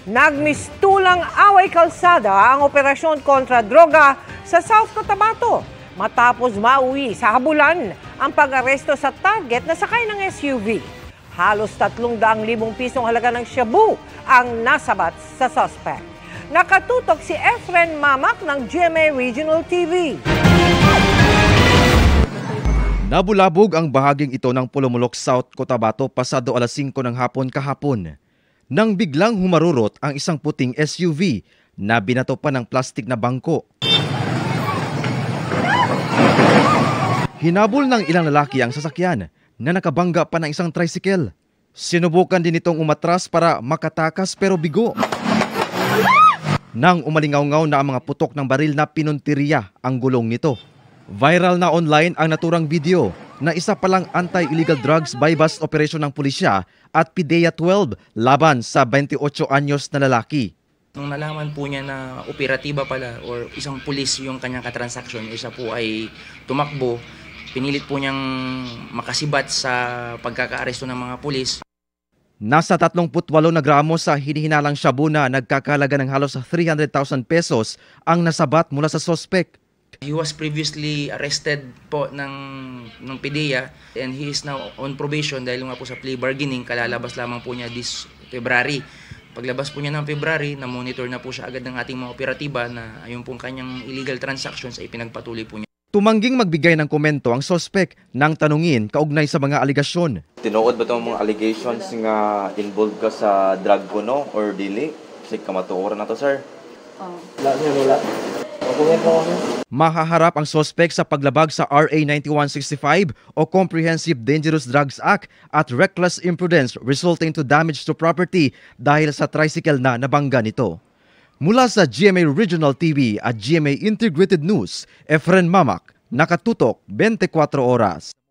Nagmistulang away kalsada ang operasyon kontra droga sa South Cotabato matapos mauwi sa habulan ang pag-aresto sa target na sakay ng SUV. Halos 300,000 pisong halaga ng shabu ang nasabat sa suspect. Nakatutok si Efren Mamak ng GMA Regional TV. Nabulabog ang bahaging ito ng Pulumulok, South Cotabato pasado alas 5 ng hapon kahapon. Nang biglang humarurot ang isang puting SUV na binato pa ng plastik na bangko. Hinabol ng ilang lalaki ang sasakyan na nakabangga pa ng isang tricycle. Sinubukan din itong umatras para makatakas pero bigo. Nang umalingaw-ngaw na ang mga putok ng baril na pinuntirya ang gulong nito. Viral na online ang naturang video na isa palang anti-illegal drugs buy-bust operation ng pulisya at PIDEA 12 laban sa 28 anyos na lalaki. Nung nalaman po niya na operatiba pala or isang pulis yung kanyang katransaksyon, isa po ay tumakbo, pinilit po niyang makasibat sa pagkakaaresto ng mga pulis. Nasa 38 na gramo sa hinihinalang shabu na nagkakalaga ng halos 300,000 pesos ang nasabat mula sa suspect. He was previously arrested po ng PIDEA and he is now on probation dahil nga po sa plea bargaining. Kalalabas lamang po niya this February. Paglabas po niya ng February, na-monitor na po siya agad ng ating mga operatiba na ayun pong kanyang illegal transactions ay pinagpatuloy po niya. Tumangging magbigay ng komento ang suspect nang tanungin kaugnay sa mga aligasyon. Tinuod ba itong mga allegations nga involved ka sa drug ko, no? Or dili? Kasi kamatuoran na to, sir. Wala. Mahaharap ang suspect sa paglabag sa RA 9165 o Comprehensive Dangerous Drugs Act at reckless imprudence resulting to damage to property dahil sa tricycle na nabangga nito. Mula sa GMA Regional TV at GMA Integrated News, Efren Mamak, nakatutok 24 oras.